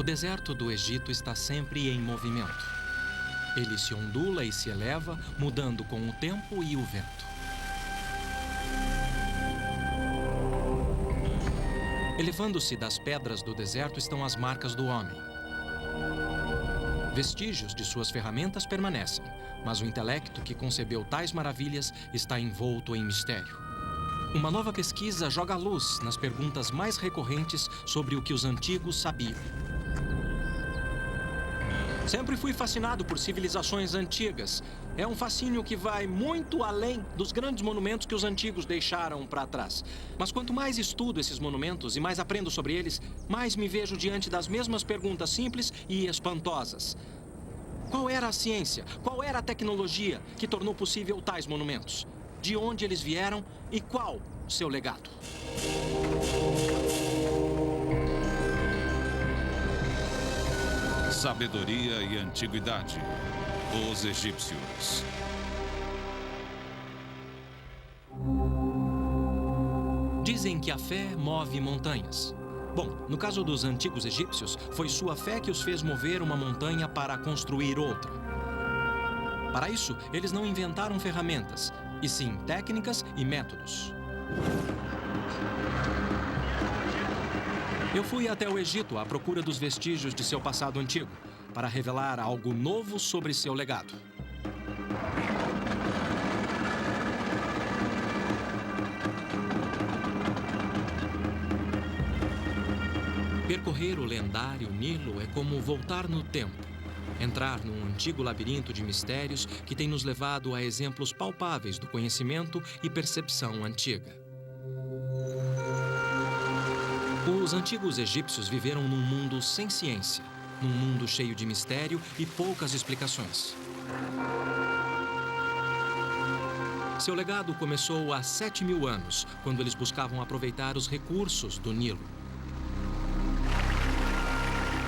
O deserto do Egito está sempre em movimento. Ele se ondula e se eleva, mudando com o tempo e o vento. Elevando-se das pedras do deserto estão as marcas do homem. Vestígios de suas ferramentas permanecem, mas o intelecto que concebeu tais maravilhas está envolto em mistério. Uma nova pesquisa joga luz nas perguntas mais recorrentes sobre o que os antigos sabiam. Sempre fui fascinado por civilizações antigas. É um fascínio que vai muito além dos grandes monumentos que os antigos deixaram para trás. Mas quanto mais estudo esses monumentos e mais aprendo sobre eles, mais me vejo diante das mesmas perguntas simples e espantosas. Qual era a ciência? Qual era a tecnologia que tornou possível tais monumentos? De onde eles vieram e qual seu legado? Sabedoria e antiguidade. Os egípcios. Dizem que a fé move montanhas. Bom, no caso dos antigos egípcios, foi sua fé que os fez mover uma montanha para construir outra. Para isso, eles não inventaram ferramentas, e sim técnicas e métodos. Eu fui até o Egito à procura dos vestígios de seu passado antigo, para revelar algo novo sobre seu legado. Percorrer o lendário Nilo é como voltar no tempo, entrar num antigo labirinto de mistérios que tem nos levado a exemplos palpáveis do conhecimento e percepção antiga. Os antigos egípcios viveram num mundo sem ciência, num mundo cheio de mistério e poucas explicações. Seu legado começou há 7.000 anos, quando eles buscavam aproveitar os recursos do Nilo.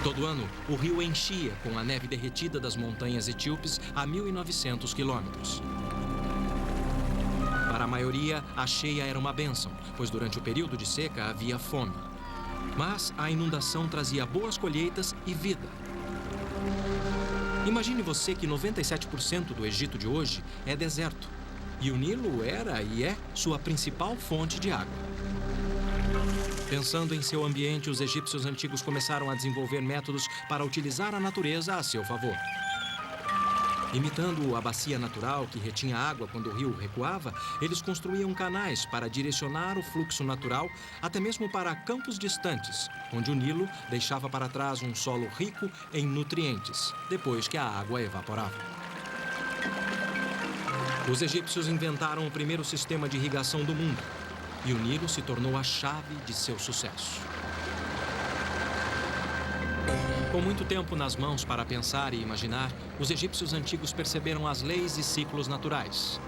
Todo ano, o rio enchia com a neve derretida das montanhas etíopes a 1.900 quilômetros. Para a maioria, a cheia era uma bênção, pois durante o período de seca havia fome. Mas a inundação trazia boas colheitas e vida. Imagine você que 97% do Egito de hoje é deserto. E o Nilo era e é sua principal fonte de água. Pensando em seu ambiente, os egípcios antigos começaram a desenvolver métodos para utilizar a natureza a seu favor. Imitando a bacia natural que retinha água quando o rio recuava, eles construíam canais para direcionar o fluxo natural, até mesmo para campos distantes, onde o Nilo deixava para trás um solo rico em nutrientes, depois que a água evaporava. Os egípcios inventaram o primeiro sistema de irrigação do mundo, e o Nilo se tornou a chave de seu sucesso. Com muito tempo nas mãos para pensar e imaginar, os egípcios antigos perceberam as leis e ciclos naturais.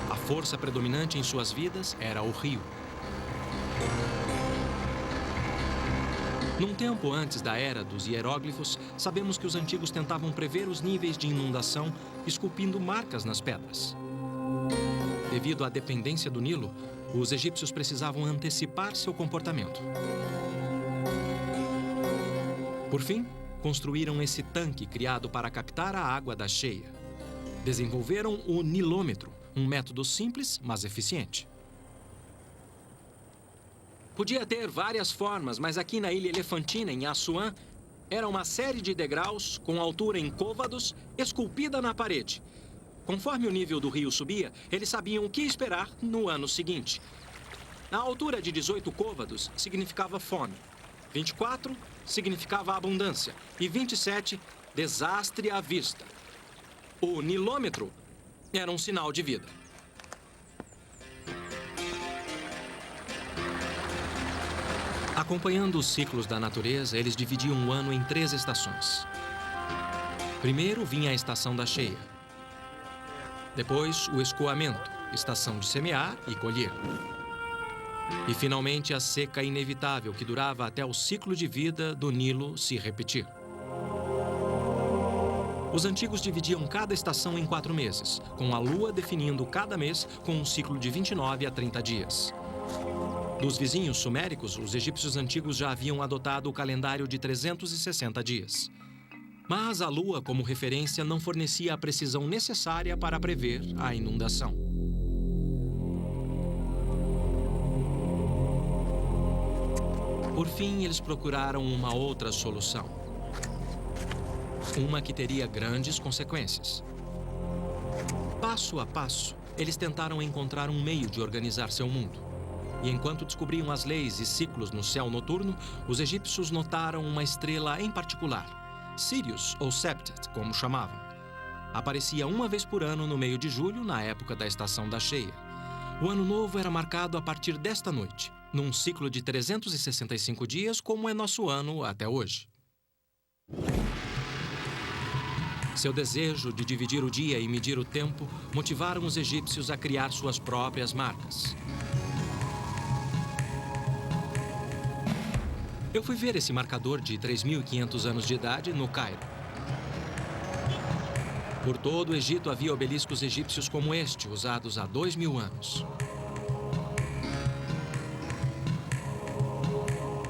A força predominante em suas vidas era o rio. Num tempo antes da era dos hieróglifos, sabemos que os antigos tentavam prever os níveis de inundação, esculpindo marcas nas pedras. Devido à dependência do Nilo, os egípcios precisavam antecipar seu comportamento. Por fim, construíram esse tanque criado para captar a água da cheia. Desenvolveram o nilômetro, um método simples, mas eficiente. Podia ter várias formas, mas aqui na Ilha Elefantina, em Assuã, era uma série de degraus com altura em côvados, esculpida na parede. Conforme o nível do rio subia, eles sabiam o que esperar no ano seguinte. A altura de 18 côvados significava fome, 24 significava abundância e 27, desastre à vista. O nilômetro era um sinal de vida. Acompanhando os ciclos da natureza, eles dividiam o ano em 3 estações. Primeiro vinha a estação da cheia. Depois, o escoamento, estação de semear e colher. E, finalmente, a seca inevitável, que durava até o ciclo de vida do Nilo se repetir. Os antigos dividiam cada estação em 4 meses, com a lua definindo cada mês com um ciclo de 29 a 30 dias. Dos vizinhos suméricos, os egípcios antigos já haviam adotado o calendário de 360 dias. Mas a lua, como referência, não fornecia a precisão necessária para prever a inundação. Por fim, eles procuraram uma outra solução. Uma que teria grandes consequências. Passo a passo, eles tentaram encontrar um meio de organizar seu mundo. E enquanto descobriam as leis e ciclos no céu noturno, os egípcios notaram uma estrela em particular, Sirius, ou Septet, como chamavam. Aparecia uma vez por ano no meio de julho, na época da estação da cheia. O ano novo era marcado a partir desta noite, num ciclo de 365 dias, como é nosso ano até hoje. Seu desejo de dividir o dia e medir o tempo motivaram os egípcios a criar suas próprias marcas. Eu fui ver esse marcador de 3.500 anos de idade no Cairo. Por todo o Egito havia obeliscos egípcios como este, usados há 2.000 anos.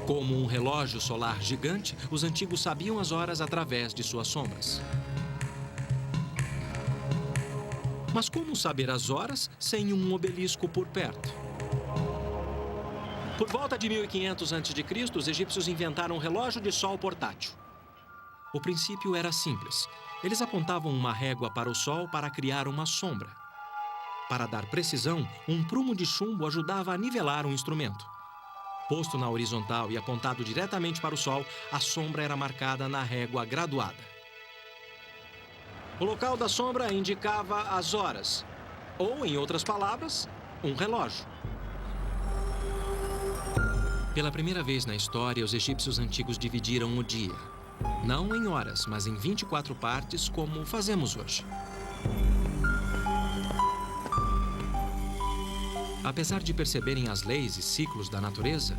Como um relógio solar gigante, os antigos sabiam as horas através de suas sombras. Mas como saber as horas sem um obelisco por perto? Por volta de 1500 a.C., os egípcios inventaram um relógio de sol portátil. O princípio era simples. Eles apontavam uma régua para o sol para criar uma sombra. Para dar precisão, um prumo de chumbo ajudava a nivelar o instrumento. Posto na horizontal e apontado diretamente para o sol, a sombra era marcada na régua graduada. O local da sombra indicava as horas, ou, em outras palavras, um relógio. Pela primeira vez na história, os egípcios antigos dividiram o dia. Não em horas, mas em 24 partes, como fazemos hoje. Apesar de perceberem as leis e ciclos da natureza,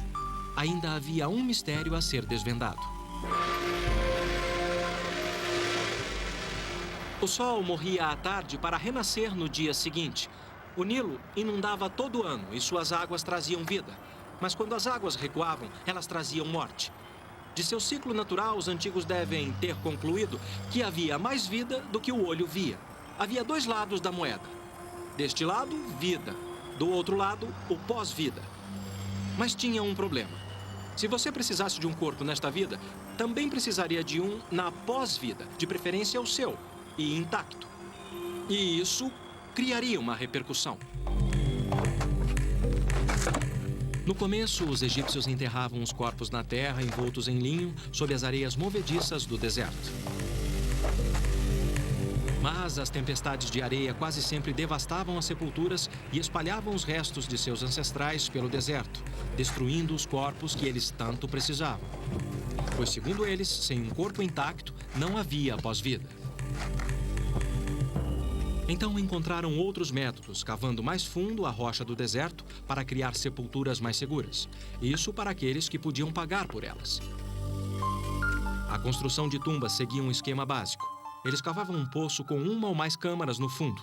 ainda havia um mistério a ser desvendado. O sol morria à tarde para renascer no dia seguinte. O Nilo inundava todo ano e suas águas traziam vida. Mas quando as águas recuavam, elas traziam morte. De seu ciclo natural, os antigos devem ter concluído que havia mais vida do que o olho via. Havia dois lados da moeda. Deste lado, vida. Do outro lado, o pós-vida. Mas tinha um problema. Se você precisasse de um corpo nesta vida, também precisaria de um na pós-vida, de preferência o seu, e intacto. E isso criaria uma repercussão. No começo, os egípcios enterravam os corpos na terra, envoltos em linho, sob as areias movediças do deserto. Mas as tempestades de areia quase sempre devastavam as sepulturas e espalhavam os restos de seus ancestrais pelo deserto, destruindo os corpos que eles tanto precisavam. Pois, segundo eles, sem um corpo intacto, não havia pós-vida. Então encontraram outros métodos, cavando mais fundo a rocha do deserto para criar sepulturas mais seguras. Isso para aqueles que podiam pagar por elas. A construção de tumbas seguia um esquema básico. Eles cavavam um poço com uma ou mais câmaras no fundo.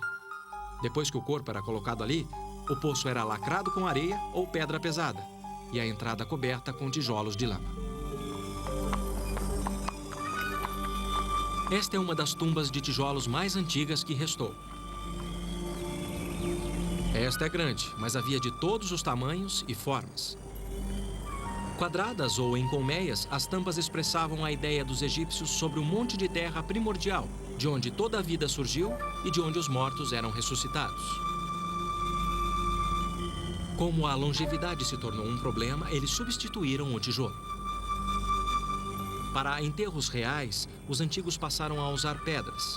Depois que o corpo era colocado ali, o poço era lacrado com areia ou pedra pesada e a entrada coberta com tijolos de lama. Esta é uma das tumbas de tijolos mais antigas que restou. Esta é grande, mas havia de todos os tamanhos e formas. Quadradas ou em colmeias, as tampas expressavam a ideia dos egípcios sobre o monte de terra primordial, de onde toda a vida surgiu e de onde os mortos eram ressuscitados. Como a longevidade se tornou um problema, eles substituíram o tijolo. Para enterros reais, os antigos passaram a usar pedras,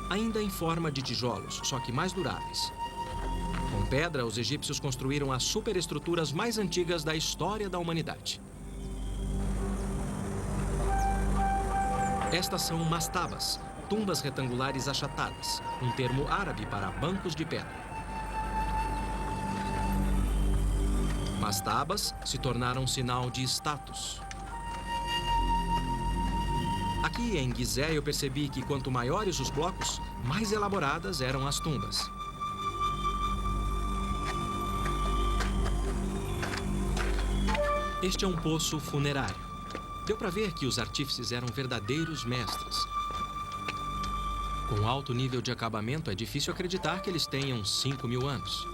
ainda em forma de tijolos, só que mais duráveis. Com pedra, os egípcios construíram as superestruturas mais antigas da história da humanidade. Estas são mastabas, tumbas retangulares achatadas, um termo árabe para bancos de pedra. Mastabas se tornaram sinal de status. Aqui em Gizé eu percebi que quanto maiores os blocos, mais elaboradas eram as tumbas. Este é um poço funerário. Deu para ver que os artífices eram verdadeiros mestres. Com alto nível de acabamento, é difícil acreditar que eles tenham 5.000 anos.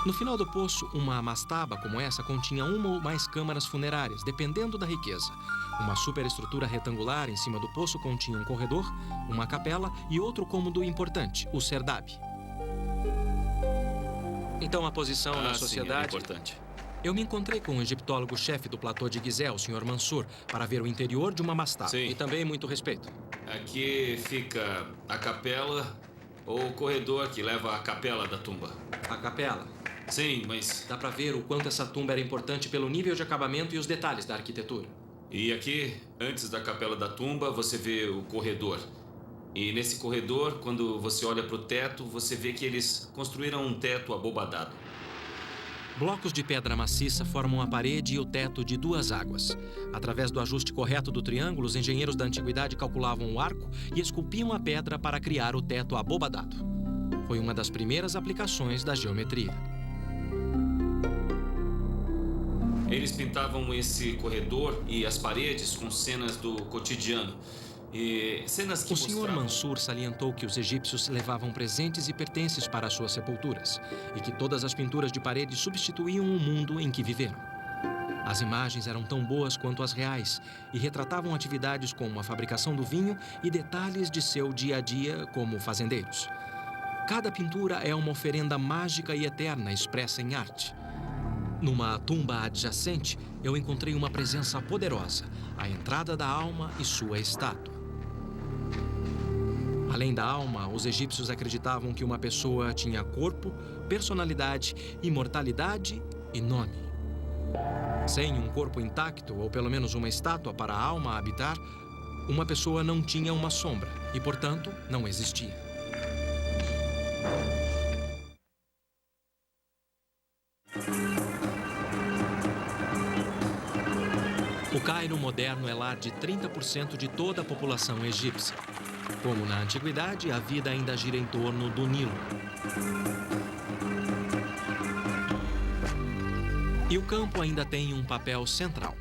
No final do poço, uma mastaba como essa continha uma ou mais câmaras funerárias, dependendo da riqueza. Uma superestrutura retangular em cima do poço continha um corredor, uma capela e outro cômodo importante, o serdab. Então, a posição na sociedade... Sim, é importante. Eu me encontrei com o egiptólogo-chefe do platô de Gizé, o Sr. Mansur, para ver o interior de uma mastaba. Sim. E também muito respeito. Aqui fica a capela ou o corredor que leva à capela da tumba. A capela. Sim, mas... Dá para ver o quanto essa tumba era importante pelo nível de acabamento e os detalhes da arquitetura. E aqui, antes da capela da tumba, você vê o corredor. E nesse corredor, quando você olha para o teto, você vê que eles construíram um teto abobadado. Blocos de pedra maciça formam a parede e o teto de 2 águas. Através do ajuste correto do triângulo, os engenheiros da antiguidade calculavam o arco e esculpiam a pedra para criar o teto abobadado. Foi uma das primeiras aplicações da geometria. Eles pintavam esse corredor e as paredes com cenas do cotidiano. E cenas que O Sr. mostravam... Mansur salientou que os egípcios levavam presentes e pertences para as suas sepulturas e que todas as pinturas de parede substituíam o mundo em que viveram. As imagens eram tão boas quanto as reais e retratavam atividades como a fabricação do vinho e detalhes de seu dia a dia como fazendeiros. Cada pintura é uma oferenda mágica e eterna expressa em arte. Numa tumba adjacente, eu encontrei uma presença poderosa, a entrada da alma e sua estátua. Além da alma, os egípcios acreditavam que uma pessoa tinha corpo, personalidade, imortalidade e nome. Sem um corpo intacto, ou pelo menos uma estátua para a alma habitar, uma pessoa não tinha uma sombra e, portanto, não existia. O Cairo moderno é lar de 30% de toda a população egípcia. Como na antiguidade, a vida ainda gira em torno do Nilo. E o campo ainda tem um papel central.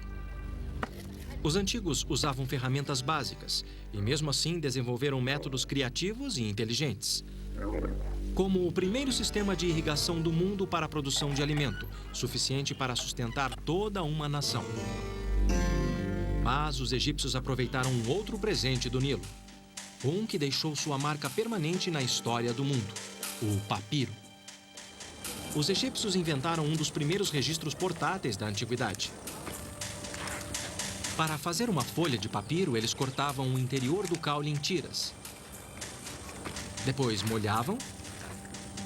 Os antigos usavam ferramentas básicas e, mesmo assim, desenvolveram métodos criativos e inteligentes. Como o primeiro sistema de irrigação do mundo para a produção de alimento, suficiente para sustentar toda uma nação. Mas os egípcios aproveitaram um outro presente do Nilo. Um que deixou sua marca permanente na história do mundo, o papiro. Os egípcios inventaram um dos primeiros registros portáteis da antiguidade. Para fazer uma folha de papiro, eles cortavam o interior do caule em tiras. Depois molhavam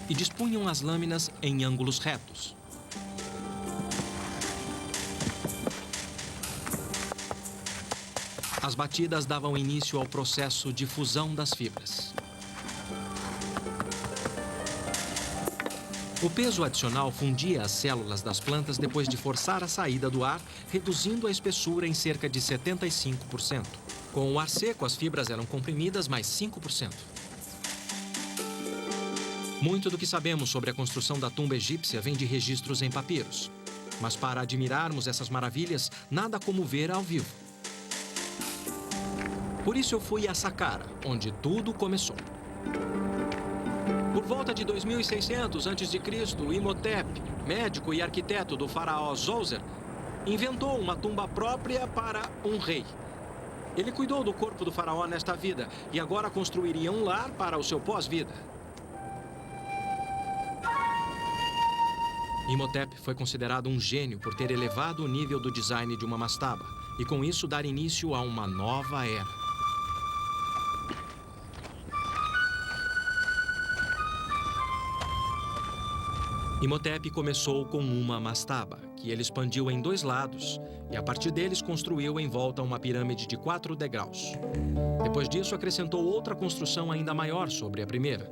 e dispunham as lâminas em ângulos retos. As batidas davam início ao processo de fusão das fibras. O peso adicional fundia as células das plantas depois de forçar a saída do ar, reduzindo a espessura em cerca de 75%. Com o ar seco, as fibras eram comprimidas mais 5%. Muito do que sabemos sobre a construção da tumba egípcia vem de registros em papiros. Mas para admirarmos essas maravilhas, nada como ver ao vivo. Por isso eu fui a Saqqara, onde tudo começou. Por volta de 2600 a.C., Imhotep, médico e arquiteto do faraó Djoser, inventou uma tumba própria para um rei. Ele cuidou do corpo do faraó nesta vida e agora construiria um lar para o seu pós-vida. Imhotep foi considerado um gênio por ter elevado o nível do design de uma mastaba e, com isso, dar início a uma nova era. Imhotep começou com uma mastaba, que ele expandiu em 2 lados, e a partir deles construiu em volta uma pirâmide de 4 degraus. Depois disso, acrescentou outra construção ainda maior sobre a primeira,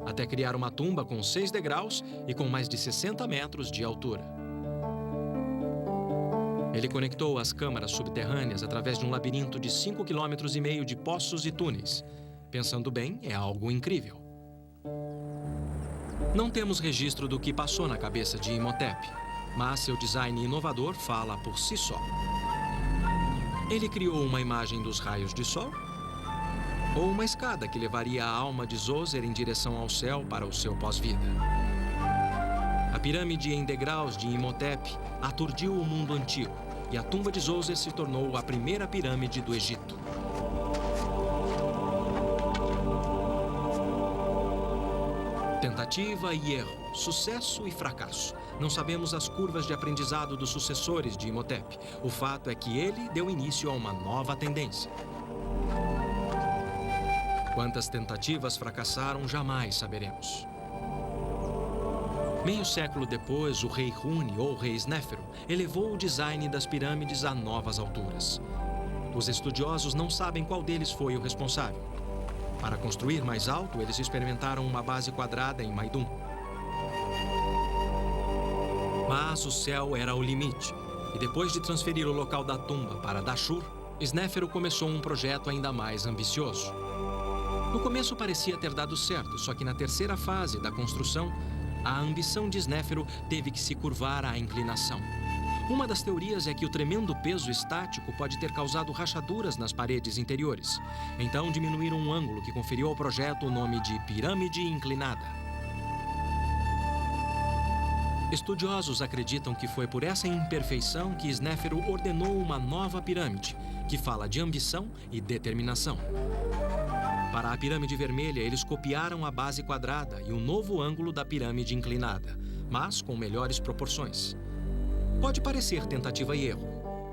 até criar uma tumba com 6 degraus e com mais de 60 metros de altura. Ele conectou as câmaras subterrâneas através de um labirinto de 5,5 km de poços e túneis. Pensando bem, é algo incrível. Não temos registro do que passou na cabeça de Imhotep. mas seu design inovador fala por si só. Ele criou uma imagem dos raios de sol ou uma escada que levaria a alma de Zoser em direção ao céu para o seu pós-vida. A pirâmide em degraus de Imhotep aturdiu o mundo antigo e a tumba de Zoser se tornou a primeira pirâmide do Egito. Tentativa e erro, sucesso e fracasso. Não sabemos as curvas de aprendizado dos sucessores de Imhotep. O fato é que ele deu início a uma nova tendência. Quantas tentativas fracassaram, jamais saberemos. Meio século depois, o rei Huni, ou rei Snéfero, elevou o design das pirâmides a novas alturas. Os estudiosos não sabem qual deles foi o responsável. Para construir mais alto, eles experimentaram uma base quadrada em Maidum. Mas o céu era o limite, e depois de transferir o local da tumba para Dashur, Snéfero começou um projeto ainda mais ambicioso. No começo parecia ter dado certo, só que na terceira fase da construção, a ambição de Snéfero teve que se curvar à inclinação. Uma das teorias é que o tremendo peso estático pode ter causado rachaduras nas paredes interiores. Então diminuíram um ângulo que conferiu ao projeto o nome de pirâmide inclinada. Estudiosos acreditam que foi por essa imperfeição que Snéfero ordenou uma nova pirâmide, que fala de ambição e determinação. Para a pirâmide vermelha, eles copiaram a base quadrada e o novo ângulo da pirâmide inclinada, mas com melhores proporções. Pode parecer tentativa e erro,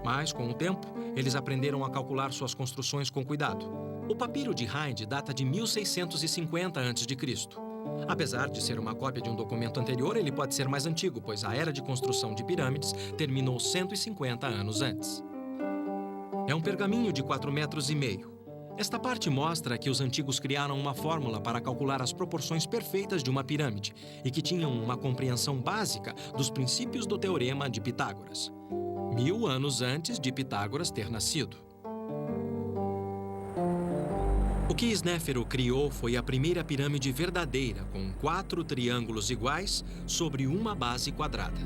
mas com o tempo, eles aprenderam a calcular suas construções com cuidado. O papiro de Hind data de 1650 a.C. Apesar de ser uma cópia de um documento anterior, ele pode ser mais antigo, pois a era de construção de pirâmides terminou 150 anos antes. É um pergaminho de 4,5 metros. Esta parte mostra que os antigos criaram uma fórmula para calcular as proporções perfeitas de uma pirâmide e que tinham uma compreensão básica dos princípios do Teorema de Pitágoras. 1000 anos antes de Pitágoras ter nascido. O que Snéfero criou foi a primeira pirâmide verdadeira, com 4 triângulos iguais sobre uma base quadrada.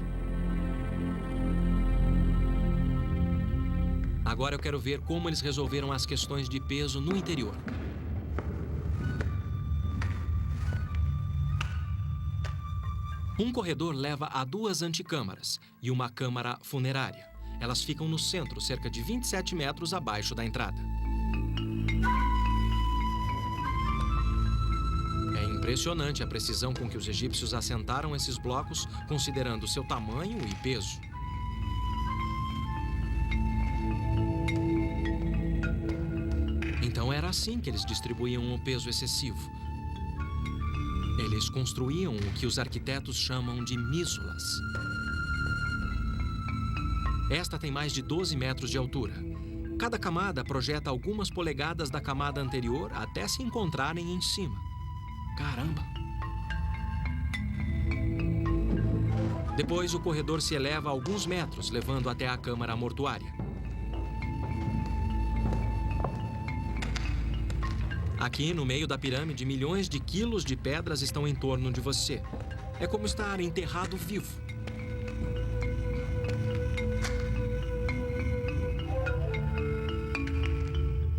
Agora eu quero ver como eles resolveram as questões de peso no interior. Um corredor leva a 2 antecâmaras e uma câmara funerária. Elas ficam no centro, cerca de 27 metros abaixo da entrada. É impressionante a precisão com que os egípcios assentaram esses blocos, considerando seu tamanho e peso. Então era assim que eles distribuíam o peso excessivo. Eles construíam o que os arquitetos chamam de mísulas. Esta tem mais de 12 metros de altura. Cada camada projeta algumas polegadas da camada anterior até se encontrarem em cima. Caramba! Depois o corredor se eleva alguns metros, levando até a câmara mortuária. Aqui, no meio da pirâmide, milhões de quilos de pedras estão em torno de você. É como estar enterrado vivo.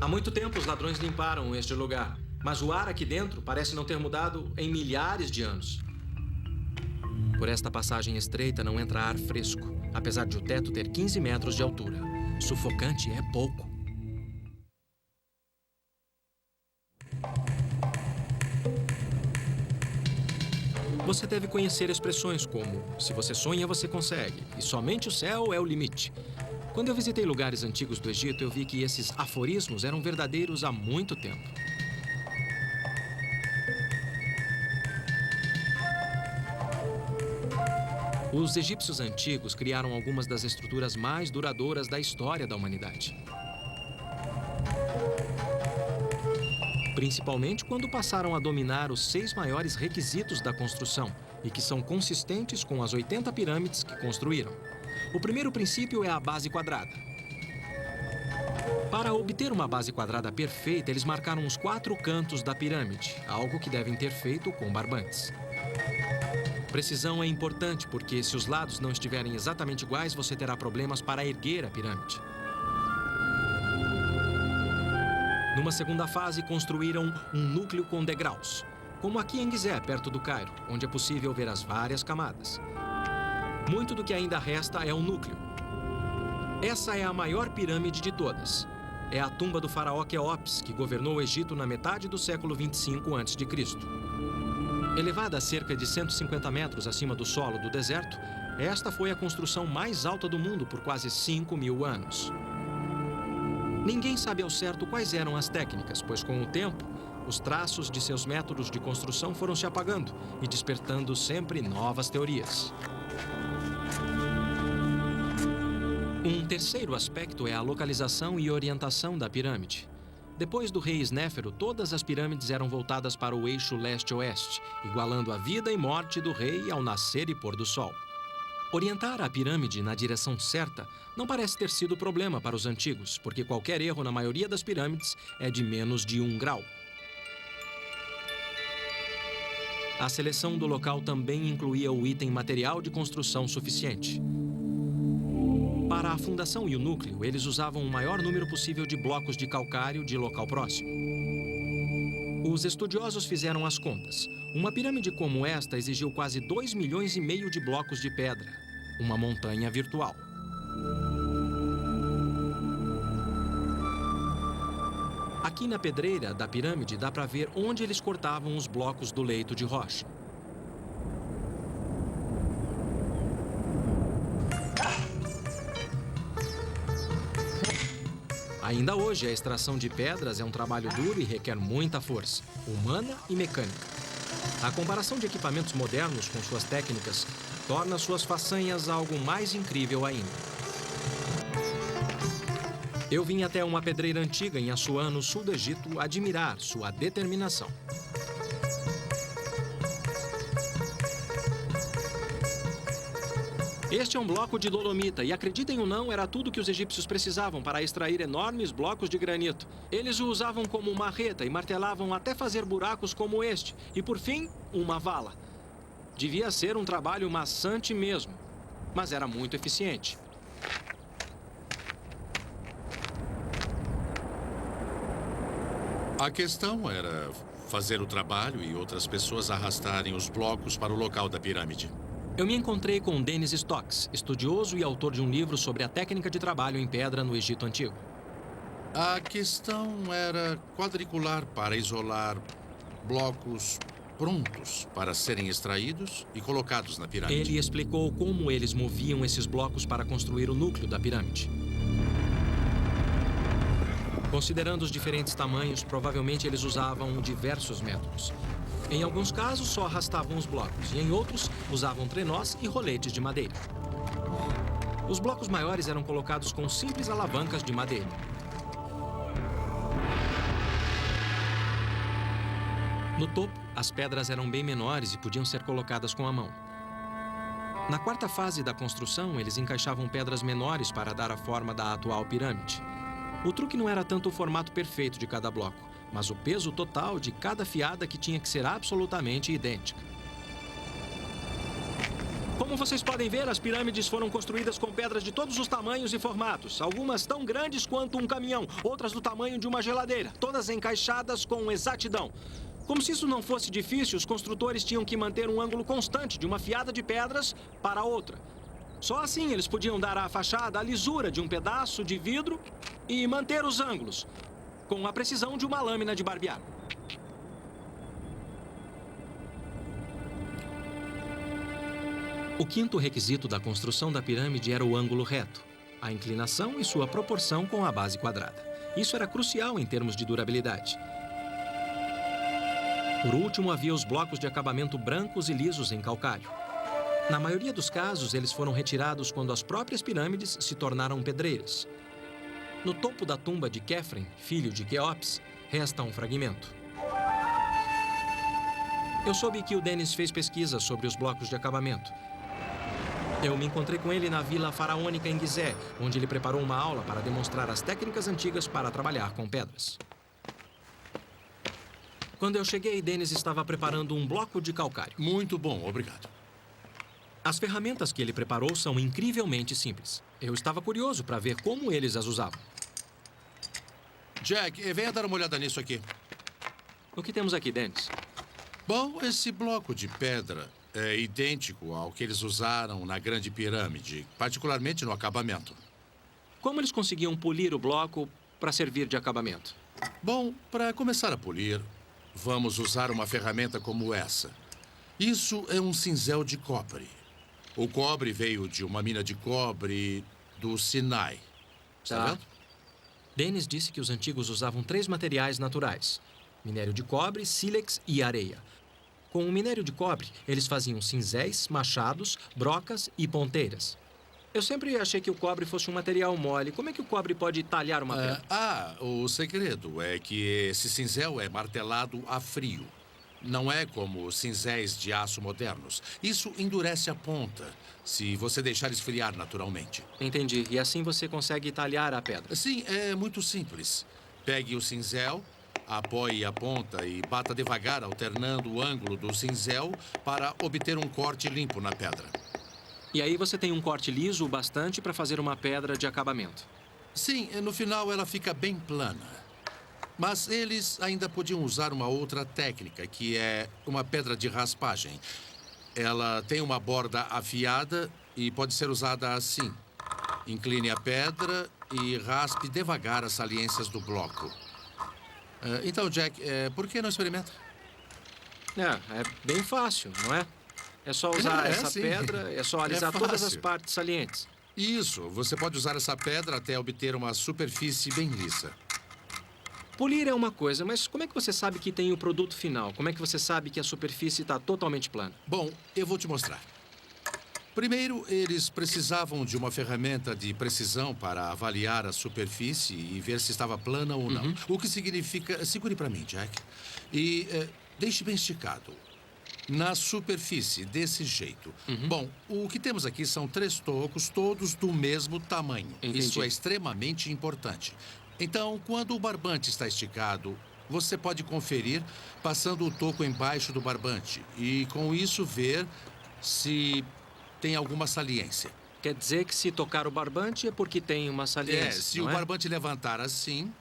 Há muito tempo os ladrões limparam este lugar, mas o ar aqui dentro parece não ter mudado em milhares de anos. Por esta passagem estreita não entra ar fresco, apesar de o teto ter 15 metros de altura. Sufocante é pouco. Você deve conhecer expressões como "se você sonha, você consegue" e "somente o céu é o limite". Quando eu visitei lugares antigos do Egito, eu vi que esses aforismos eram verdadeiros há muito tempo. Os egípcios antigos criaram algumas das estruturas mais duradouras da história da humanidade. Principalmente quando passaram a dominar os 6 maiores requisitos da construção e que são consistentes com as 80 pirâmides que construíram. O primeiro princípio é a base quadrada. Para obter uma base quadrada perfeita, eles marcaram os 4 cantos da pirâmide, algo que devem ter feito com barbantes. Precisão é importante porque, se os lados não estiverem exatamente iguais, você terá problemas para erguer a pirâmide. Numa segunda fase, construíram um núcleo com degraus, como aqui em Gizé, perto do Cairo, onde é possível ver as várias camadas. Muito do que ainda resta é o núcleo. Essa é a maior pirâmide de todas. É a tumba do faraó Quéops, que governou o Egito na metade do século 25 a.C. Elevada a cerca de 150 metros acima do solo do deserto, esta foi a construção mais alta do mundo por quase 5.000 anos. Ninguém sabe ao certo quais eram as técnicas, pois com o tempo, os traços de seus métodos de construção foram se apagando e despertando sempre novas teorias. Um terceiro aspecto é a localização e orientação da pirâmide. Depois do rei Snéfero, todas as pirâmides eram voltadas para o eixo leste-oeste, igualando a vida e morte do rei ao nascer e pôr do sol. Orientar a pirâmide na direção certa não parece ter sido problema para os antigos, porque qualquer erro na maioria das pirâmides é de menos de 1 grau. A seleção do local também incluía o item material de construção suficiente. Para a fundação e o núcleo, eles usavam o maior número possível de blocos de calcário de local próximo. Os estudiosos fizeram as contas. Uma pirâmide como esta exigiu quase 2,5 milhões de blocos de pedra, uma montanha virtual. Aqui na pedreira da pirâmide dá para ver onde eles cortavam os blocos do leito de rocha. Ainda hoje, a extração de pedras é um trabalho duro e requer muita força, humana e mecânica. A comparação de equipamentos modernos com suas técnicas torna suas façanhas algo mais incrível ainda. Eu vim até uma pedreira antiga em Assuã, no sul do Egito, admirar sua determinação. Este é um bloco de dolomita e, acreditem ou não, era tudo que os egípcios precisavam para extrair enormes blocos de granito. Eles o usavam como marreta e martelavam até fazer buracos como este. E, por fim, uma vala. Devia ser um trabalho maçante mesmo, mas era muito eficiente. A questão era fazer o trabalho e outras pessoas arrastarem os blocos para o local da pirâmide. Eu me encontrei com Dennis Stocks, estudioso e autor de um livro sobre a técnica de trabalho em pedra no Egito Antigo. A questão era quadricular para isolar blocos prontos para serem extraídos e colocados na pirâmide. Ele explicou como eles moviam esses blocos para construir o núcleo da pirâmide. Considerando os diferentes tamanhos, provavelmente eles usavam diversos métodos. Em alguns casos, só arrastavam os blocos, e em outros, usavam trenós e roletes de madeira. Os blocos maiores eram colocados com simples alavancas de madeira. No topo, as pedras eram bem menores e podiam ser colocadas com a mão. Na quarta fase da construção, eles encaixavam pedras menores para dar a forma da atual pirâmide. O truque não era tanto o formato perfeito de cada bloco, mas o peso total de cada fiada que tinha que ser absolutamente idêntica. Como vocês podem ver, as pirâmides foram construídas com pedras de todos os tamanhos e formatos. Algumas tão grandes quanto um caminhão, outras do tamanho de uma geladeira, todas encaixadas com exatidão. Como se isso não fosse difícil, os construtores tinham que manter um ângulo constante de uma fiada de pedras para outra. Só assim eles podiam dar à fachada a lisura de um pedaço de vidro e manter os ângulos, com a precisão de uma lâmina de barbear. O quinto requisito da construção da pirâmide era o ângulo reto, a inclinação e sua proporção com a base quadrada. Isso era crucial em termos de durabilidade. Por último, havia os blocos de acabamento brancos e lisos em calcário. Na maioria dos casos, eles foram retirados quando as próprias pirâmides se tornaram pedreiras. No topo da tumba de Quéfren, filho de Quéops, resta um fragmento. Eu soube que o Dennis fez pesquisas sobre os blocos de acabamento. Eu me encontrei com ele na Vila Faraônica em Gizé, onde ele preparou uma aula para demonstrar as técnicas antigas para trabalhar com pedras. Quando eu cheguei, Dennis estava preparando um bloco de calcário. Muito bom, obrigado. As ferramentas que ele preparou são incrivelmente simples. Eu estava curioso para ver como eles as usavam. Jack, venha dar uma olhada nisso aqui. O que temos aqui, Dennis? Bom, esse bloco de pedra é idêntico ao que eles usaram na Grande Pirâmide, particularmente no acabamento. Como eles conseguiam polir o bloco para servir de acabamento? Bom, para começar a polir, vamos usar uma ferramenta como essa. Isso é um cinzel de cobre. O cobre veio de uma mina de cobre do Sinai. Está vendo? Dennis disse que os antigos usavam 3 materiais naturais: minério de cobre, sílex e areia. Com o minério de cobre, eles faziam cinzéis, machados, brocas e ponteiras. Eu sempre achei que o cobre fosse um material mole. Como é que o cobre pode talhar uma pedra? O segredo é que esse cinzel é martelado a frio. Não é como os cinzéis de aço modernos. Isso endurece a ponta, se você deixar esfriar naturalmente. Entendi. E assim você consegue talhar a pedra? Sim, é muito simples. Pegue o cinzel, apoie a ponta e bata devagar, alternando o ângulo do cinzel para obter um corte limpo na pedra. E aí você tem um corte liso o bastante para fazer uma pedra de acabamento. Sim, no final ela fica bem plana. Mas eles ainda podiam usar uma outra técnica, que é uma pedra de raspagem. Ela tem uma borda afiada e pode ser usada assim. Incline a pedra e raspe devagar as saliências do bloco. Então, Jack, por que não experimenta? É bem fácil, não é? É só usar essa sim. pedra, é só alisar todas as fácil. partes salientes. Isso, você pode usar essa pedra até obter uma superfície bem lisa. Polir é uma coisa, mas como é que você sabe que tem o produto final? Como é que você sabe que a superfície está totalmente plana? Bom, eu vou te mostrar. Primeiro, eles precisavam de uma ferramenta de precisão para avaliar a superfície e ver se estava plana ou não. O que significa... Segure para mim, Jack. E deixe bem esticado. Na superfície, desse jeito. Bom, o que temos aqui são 3 tocos, todos do mesmo tamanho. Entendi. Isso é extremamente importante. Então, quando o barbante está esticado, você pode conferir passando o toco embaixo do barbante e, com isso, ver se tem alguma saliência. Quer dizer que se tocar o barbante é porque tem uma saliência, Se não o é? barbante levantar assim,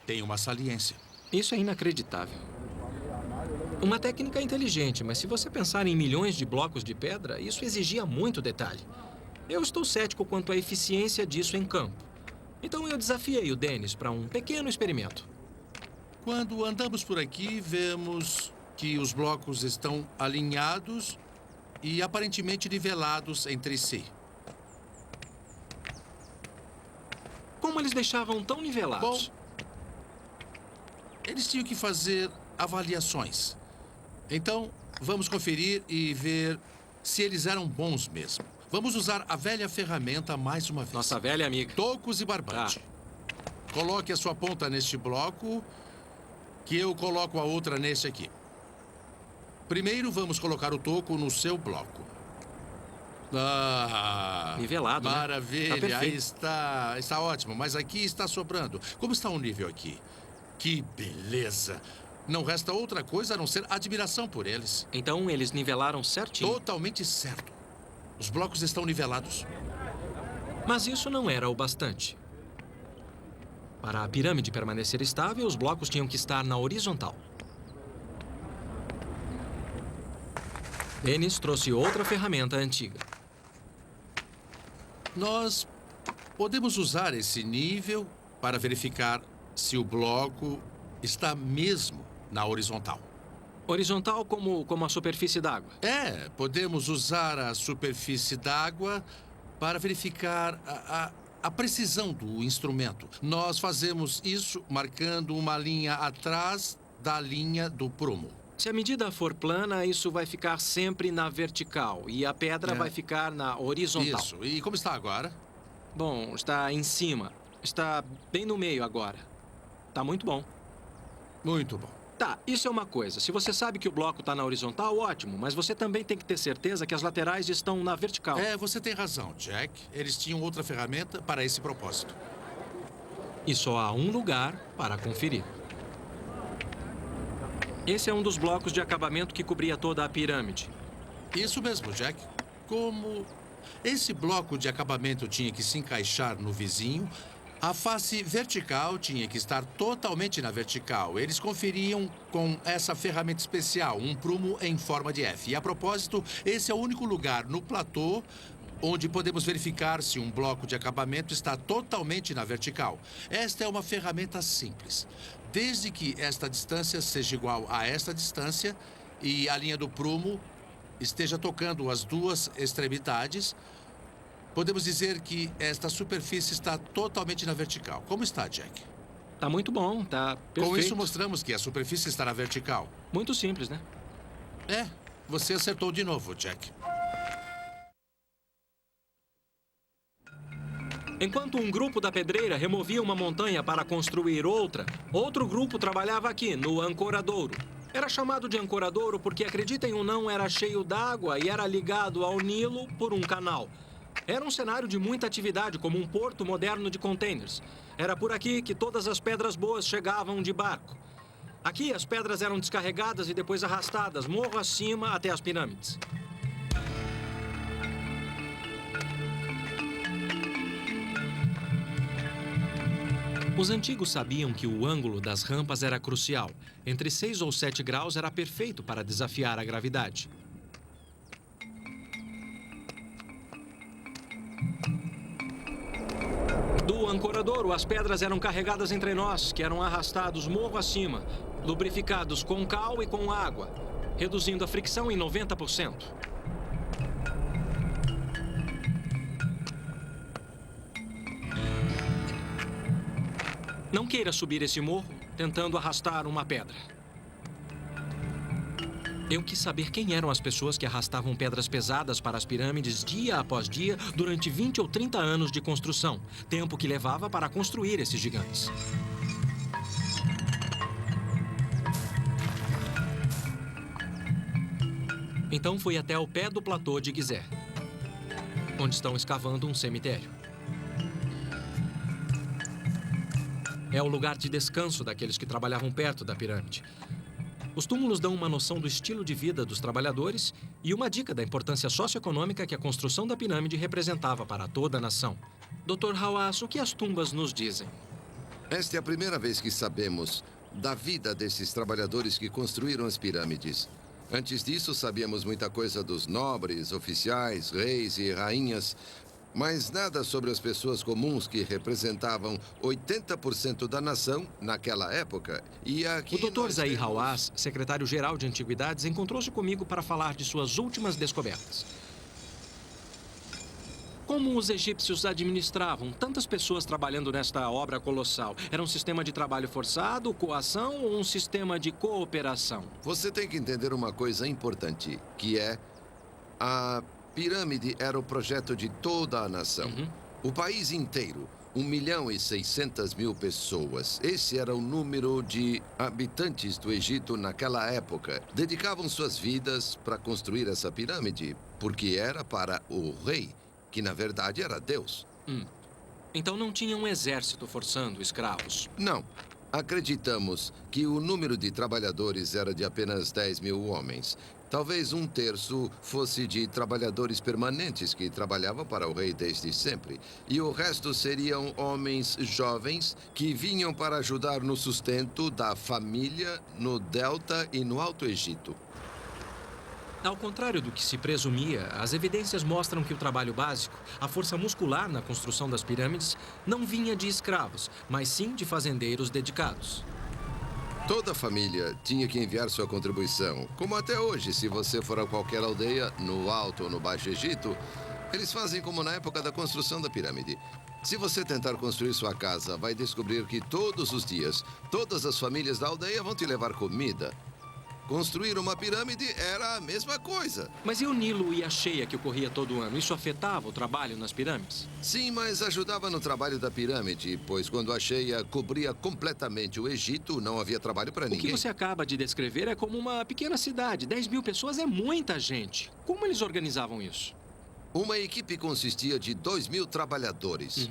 tem uma saliência. Isso é inacreditável. Uma técnica inteligente, mas se você pensar em milhões de blocos de pedra, isso exigia muito detalhe. Eu estou cético quanto à eficiência disso em campo. Então eu desafiei o Dennis para um pequeno experimento. Quando andamos por aqui, vemos que os blocos estão alinhados e aparentemente nivelados entre si. Como eles deixavam tão nivelados? Bom, eles tinham que fazer avaliações. Então, vamos conferir e ver se eles eram bons mesmo. Vamos usar a velha ferramenta mais uma vez. Nossa velha amiga. Tocos e barbante. Coloque a sua ponta neste bloco, que eu coloco a outra neste aqui. Primeiro, vamos colocar o toco no seu bloco. Nivelado, né? Maravilha, Tá perfeito. aí está. Está ótimo, mas aqui está sobrando. Como está o nível aqui? Que beleza! Não resta outra coisa a não ser admiração por eles. Então eles nivelaram certinho. Totalmente certo. Os blocos estão nivelados. Mas isso não era o bastante. Para a pirâmide permanecer estável, os blocos tinham que estar na horizontal. Dennis trouxe outra ferramenta antiga. Nós podemos usar esse nível para verificar se o bloco está mesmo na horizontal. Horizontal como a superfície d'água. Podemos usar a superfície d'água para verificar a precisão do instrumento. Nós fazemos isso marcando uma linha atrás da linha do prumo. Se a medida for plana, isso vai ficar sempre na vertical e a pedra vai ficar na horizontal. Isso. E como está agora? Bom, está em cima. Está bem no meio agora. Tá muito bom. Muito bom. Tá, isso é uma coisa. Se você sabe que o bloco está na horizontal, ótimo. Mas você também tem que ter certeza que as laterais estão na vertical. Você tem razão, Jack. Eles tinham outra ferramenta para esse propósito. E só há um lugar para conferir. Esse é um dos blocos de acabamento que cobria toda a pirâmide. Isso mesmo, Jack. como esse bloco de acabamento tinha que se encaixar no vizinho, a face vertical tinha que estar totalmente na vertical. Eles conferiam com essa ferramenta especial, um prumo em forma de F. E, a propósito, esse é o único lugar no platô onde podemos verificar se um bloco de acabamento está totalmente na vertical. Esta é uma ferramenta simples. Desde que esta distância seja igual a esta distância e a linha do prumo esteja tocando as duas extremidades, podemos dizer que esta superfície está totalmente na vertical. Como está, Jack? Tá muito bom, tá perfeito. Com isso, mostramos que a superfície está na vertical. Muito simples, né? É, você acertou de novo, Jack. Enquanto um grupo da pedreira removia uma montanha para construir outra, outro grupo trabalhava aqui, no ancoradouro. Era chamado de ancoradouro porque, acreditem ou não, era cheio d'água e era ligado ao Nilo por um canal. Era um cenário de muita atividade, como um porto moderno de containers. Era por aqui que todas as pedras boas chegavam de barco. Aqui, as pedras eram descarregadas e depois arrastadas morro acima até as pirâmides. Os antigos sabiam que o ângulo das rampas era crucial. Entre 6 ou 7 graus era perfeito para desafiar a gravidade. Do ancoradouro, as pedras eram carregadas em trenós, que eram arrastados morro acima, lubrificados com cal e com água, reduzindo a fricção em 90%. Não queira subir esse morro tentando arrastar uma pedra. Eu quis saber quem eram as pessoas que arrastavam pedras pesadas para as pirâmides dia após dia durante 20 ou 30 anos de construção, tempo que levava para construir esses gigantes. Então fui até o pé do platô de Gizeh, onde estão escavando um cemitério. É o lugar de descanso daqueles que trabalhavam perto da pirâmide. Os túmulos dão uma noção do estilo de vida dos trabalhadores e uma dica da importância socioeconômica que a construção da pirâmide representava para toda a nação. Dr. Hawass, o que as tumbas nos dizem? Esta é a primeira vez que sabemos da vida desses trabalhadores que construíram as pirâmides. Antes disso, sabíamos muita coisa dos nobres, oficiais, reis e rainhas, mas nada sobre as pessoas comuns que representavam 80% da nação naquela época. E aqui o Dr. Zahi Hawass, secretário-geral de Antiguidades, encontrou-se comigo para falar de suas últimas descobertas. Como os egípcios administravam tantas pessoas trabalhando nesta obra colossal? Era um sistema de trabalho forçado, coação ou um sistema de cooperação? Você tem que entender uma coisa importante, que é a pirâmide era o projeto de toda a nação. O país inteiro, 1.600.000 pessoas. Esse era o número de habitantes do Egito naquela época. Dedicavam suas vidas para construir essa pirâmide, porque era para o rei, que na verdade era Deus. Então não tinha um exército forçando escravos? Não. Acreditamos que o número de trabalhadores era de apenas 10.000 homens. Talvez um terço fosse de trabalhadores permanentes que trabalhavam para o rei desde sempre. E o resto seriam homens jovens que vinham para ajudar no sustento da família no Delta e no Alto Egito. Ao contrário do que se presumia, as evidências mostram que o trabalho básico, a força muscular na construção das pirâmides, não vinha de escravos, mas sim de fazendeiros dedicados. Toda a família tinha que enviar sua contribuição. Como até hoje, se você for a qualquer aldeia, no Alto ou no Baixo Egito, eles fazem como na época da construção da pirâmide. Se você tentar construir sua casa, vai descobrir que todos os dias, todas as famílias da aldeia vão te levar comida. Construir uma pirâmide era a mesma coisa. Mas e o Nilo e a cheia que ocorria todo ano? Isso afetava o trabalho nas pirâmides? Sim, mas ajudava no trabalho da pirâmide, pois quando a cheia cobria completamente o Egito, não havia trabalho para ninguém. O que você acaba de descrever é como uma pequena cidade. 10.000 pessoas é muita gente. Como eles organizavam isso? Uma equipe consistia de 2.000 trabalhadores.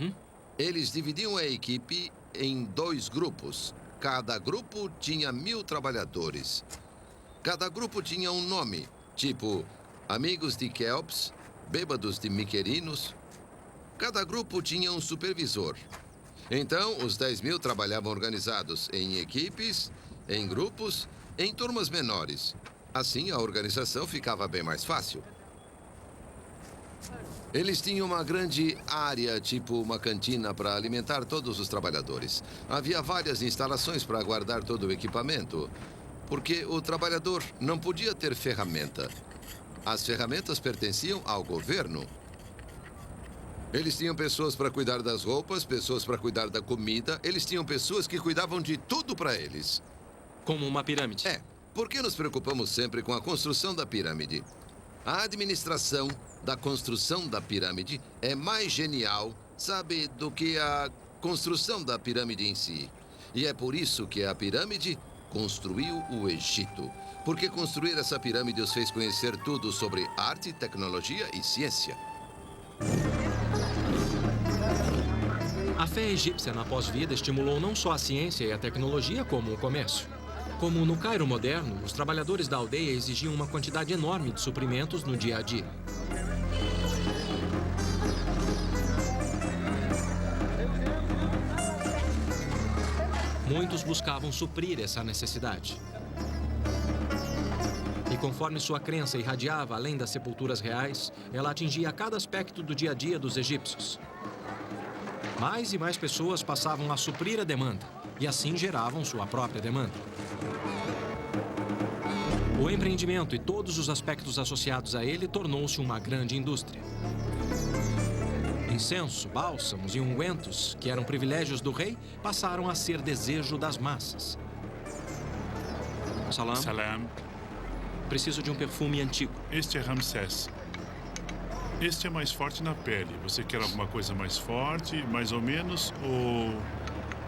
Eles dividiam a equipe em 2 grupos. Cada grupo tinha 1.000 trabalhadores. Cada grupo tinha um nome, tipo Amigos de Quéops, bêbados de miquerinos. Cada grupo tinha um supervisor. Então, os 10.000 trabalhavam organizados em equipes, em grupos, em turmas menores. Assim, a organização ficava bem mais fácil. Eles tinham uma grande área, tipo uma cantina, para alimentar todos os trabalhadores. Havia várias instalações para guardar todo o equipamento, porque o trabalhador não podia ter ferramenta. As ferramentas pertenciam ao governo. Eles tinham pessoas para cuidar das roupas, pessoas para cuidar da comida. Eles tinham pessoas que cuidavam de tudo para eles. Como uma pirâmide. É, por que nos preocupamos sempre com a construção da pirâmide? A administração da construção da pirâmide é mais genial, sabe, do que a construção da pirâmide em si. E é por isso que a pirâmide construiu o Egito. Porque construir essa pirâmide os fez conhecer tudo sobre arte, tecnologia e ciência. A fé egípcia na pós-vida estimulou não só a ciência e a tecnologia, como o comércio. Como no Cairo moderno, os trabalhadores da aldeia exigiam uma quantidade enorme de suprimentos no dia a dia. Muitos buscavam suprir essa necessidade. E conforme sua crença irradiava além das sepulturas reais, ela atingia cada aspecto do dia a dia dos egípcios. Mais e mais pessoas passavam a suprir a demanda, e assim geravam sua própria demanda. O empreendimento e todos os aspectos associados a ele tornou-se uma grande indústria. Incenso, bálsamos e ungüentos, que eram privilégios do rei, passaram a ser desejo das massas. Salam. Salam. Preciso de um perfume antigo. Este é Ramsés. Este é mais forte na pele. Você quer alguma coisa mais forte, mais ou menos, ou...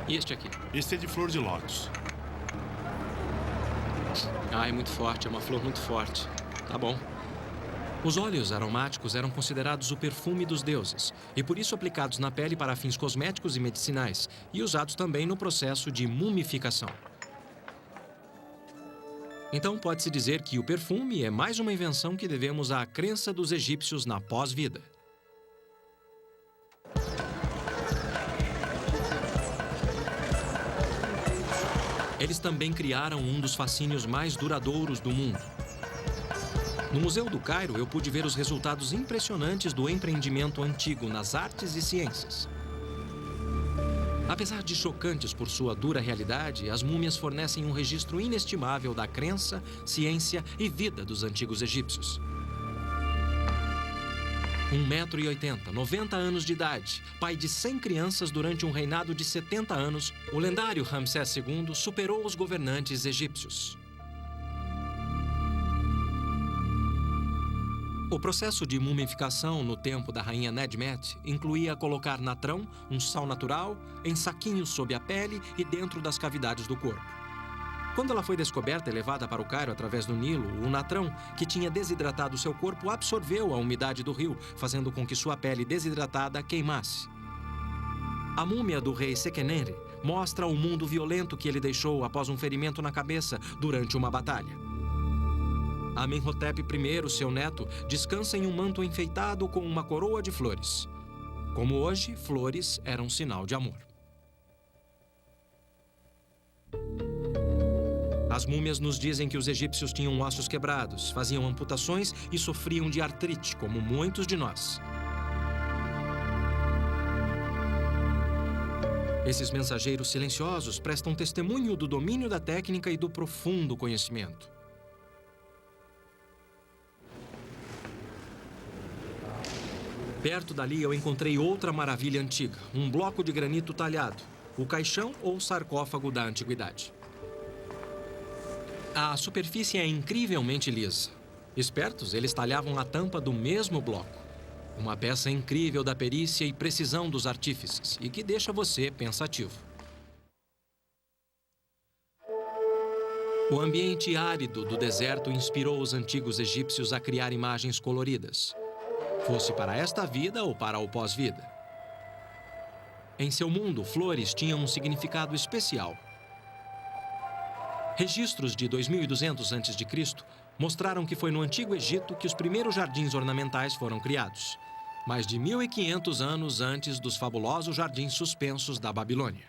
E este aqui? Este é de flor de lótus. Ah, é muito forte, é uma flor muito forte. Tá bom. Os óleos aromáticos eram considerados o perfume dos deuses e por isso aplicados na pele para fins cosméticos e medicinais e usados também no processo de mumificação. Então pode-se dizer que o perfume é mais uma invenção que devemos à crença dos egípcios na pós-vida. Eles também criaram um dos fascínios mais duradouros do mundo. No Museu do Cairo, eu pude ver os resultados impressionantes do empreendimento antigo nas artes e ciências. Apesar de chocantes por sua dura realidade, as múmias fornecem um registro inestimável da crença, ciência e vida dos antigos egípcios. 1,80 m, 90 anos de idade, pai de 100 crianças durante um reinado de 70 anos, o lendário Ramsés II superou os governantes egípcios. O processo de mumificação no tempo da rainha Nedmet incluía colocar natrão, um sal natural, em saquinhos sob a pele e dentro das cavidades do corpo. Quando ela foi descoberta e levada para o Cairo através do Nilo, o natrão, que tinha desidratado seu corpo, absorveu a umidade do rio, fazendo com que sua pele desidratada queimasse. A múmia do rei Sequenenre mostra o mundo violento que ele deixou após um ferimento na cabeça durante uma batalha. Amenhotep I, seu neto, descansa em um manto enfeitado com uma coroa de flores. Como hoje, flores eram sinal de amor. As múmias nos dizem que os egípcios tinham ossos quebrados, faziam amputações e sofriam de artrite, como muitos de nós. Esses mensageiros silenciosos prestam testemunho do domínio da técnica e do profundo conhecimento. Perto dali eu encontrei outra maravilha antiga, um bloco de granito talhado, o caixão ou sarcófago da antiguidade. A superfície é incrivelmente lisa. Espertos, eles talhavam a tampa do mesmo bloco. Uma peça incrível da perícia e precisão dos artífices e que deixa você pensativo. O ambiente árido do deserto inspirou os antigos egípcios a criar imagens coloridas, fosse para esta vida ou para o pós-vida. Em seu mundo, flores tinham um significado especial. Registros de 2200 a.C. mostraram que foi no Antigo Egito que os primeiros jardins ornamentais foram criados, mais de 1.500 anos antes dos fabulosos jardins suspensos da Babilônia.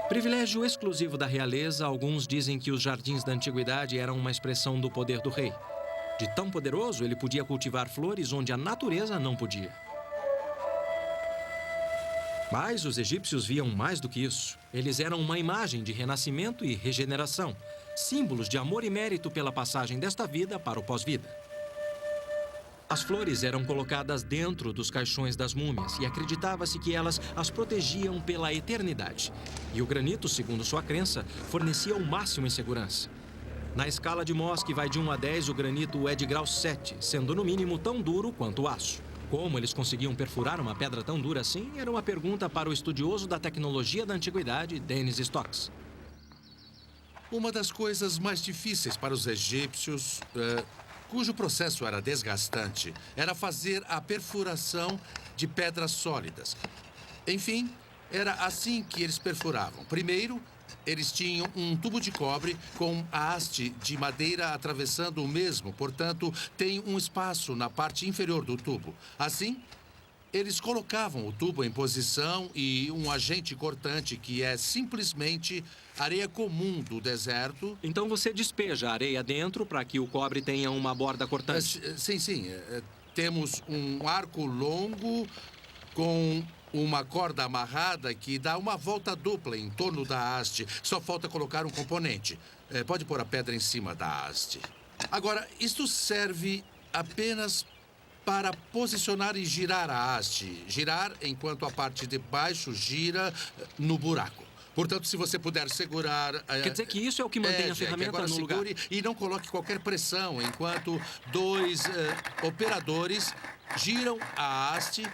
Privilégio exclusivo da realeza, alguns dizem que os jardins da antiguidade eram uma expressão do poder do rei. De tão poderoso, ele podia cultivar flores onde a natureza não podia. Mas os egípcios viam mais do que isso. Eles eram uma imagem de renascimento e regeneração, símbolos de amor e mérito pela passagem desta vida para o pós-vida. As flores eram colocadas dentro dos caixões das múmias e acreditava-se que elas as protegiam pela eternidade. E o granito, segundo sua crença, fornecia o máximo em segurança. Na escala de Mohs, que vai de 1 a 10, o granito é de grau 7, sendo no mínimo tão duro quanto o aço. Como eles conseguiam perfurar uma pedra tão dura assim, era uma pergunta para o estudioso da tecnologia da antiguidade, Dennis Stocks. Uma das coisas mais difíceis para os egípcios, cujo processo era desgastante, era fazer a perfuração de pedras sólidas. Enfim, era assim que eles perfuravam. Primeiro, eles tinham um tubo de cobre com a haste de madeira atravessando o mesmo, portanto, tem um espaço na parte inferior do tubo. Assim, eles colocavam o tubo em posição e um agente cortante, que é simplesmente areia comum do deserto. Então você despeja a areia dentro para que o cobre tenha uma borda cortante. Sim. Temos um arco longo com uma corda amarrada que dá uma volta dupla em torno da haste. Só falta colocar um componente. Pode pôr a pedra em cima da haste. Agora, isto serve apenas para posicionar e girar a haste. Girar enquanto a parte de baixo gira no buraco. Portanto, se você puder segurar... Quer dizer que isso é o que mantém a ferramenta agora no lugar. Segure e não coloque qualquer pressão enquanto dois operadores giram a haste.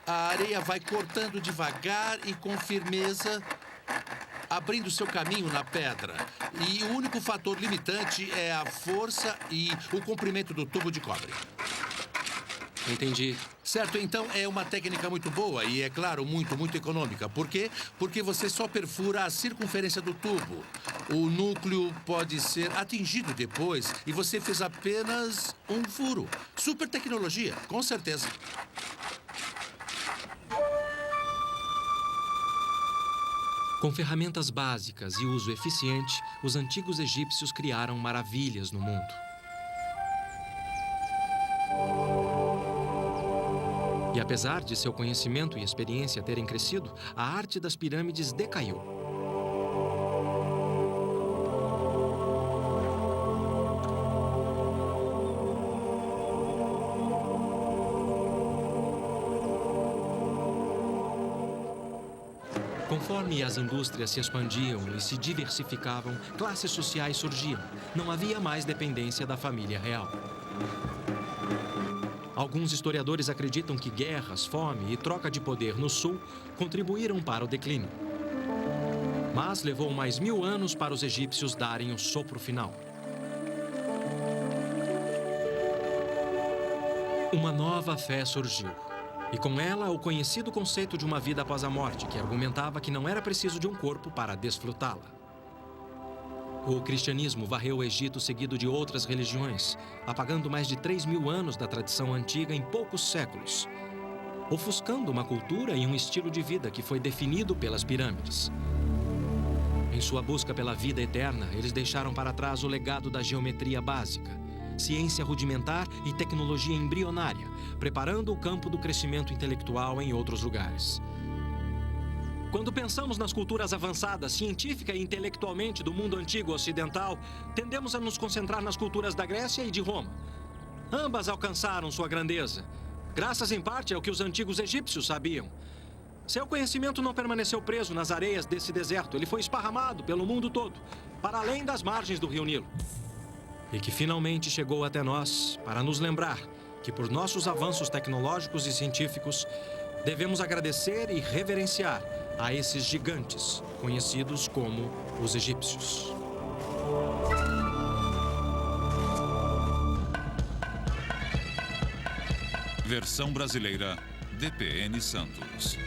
A areia vai cortando devagar e com firmeza, abrindo seu caminho na pedra. E o único fator limitante é a força e o comprimento do tubo de cobre. Entendi. Certo, então é uma técnica muito boa e, é claro, muito econômica. Por quê? Porque você só perfura a circunferência do tubo. O núcleo pode ser atingido depois e você fez apenas um furo. Super tecnologia, com certeza. Com ferramentas básicas e uso eficiente, os antigos egípcios criaram maravilhas no mundo. E apesar de seu conhecimento e experiência terem crescido, a arte das pirâmides decaiu. Conforme as indústrias se expandiam e se diversificavam, classes sociais surgiam. Não havia mais dependência da família real. Alguns historiadores acreditam que guerras, fome e troca de poder no sul contribuíram para o declínio. Mas levou mais 1000 anos para os egípcios darem o sopro final. Uma nova fé surgiu. E com ela, o conhecido conceito de uma vida após a morte, que argumentava que não era preciso de um corpo para desfrutá-la. O cristianismo varreu o Egito seguido de outras religiões, apagando mais de 3000 anos da tradição antiga em poucos séculos, ofuscando uma cultura e um estilo de vida que foi definido pelas pirâmides. Em sua busca pela vida eterna, eles deixaram para trás o legado da geometria básica, ciência rudimentar e tecnologia embrionária, preparando o campo do crescimento intelectual em outros lugares. Quando pensamos nas culturas avançadas, científica e intelectualmente do mundo antigo ocidental, tendemos a nos concentrar nas culturas da Grécia e de Roma. Ambas alcançaram sua grandeza, graças em parte ao que os antigos egípcios sabiam. Seu conhecimento não permaneceu preso nas areias desse deserto, ele foi esparramado pelo mundo todo, para além das margens do rio Nilo. E que finalmente chegou até nós para nos lembrar que, por nossos avanços tecnológicos e científicos, devemos agradecer e reverenciar a esses gigantes, conhecidos como os egípcios. Versão brasileira, DPN Santos.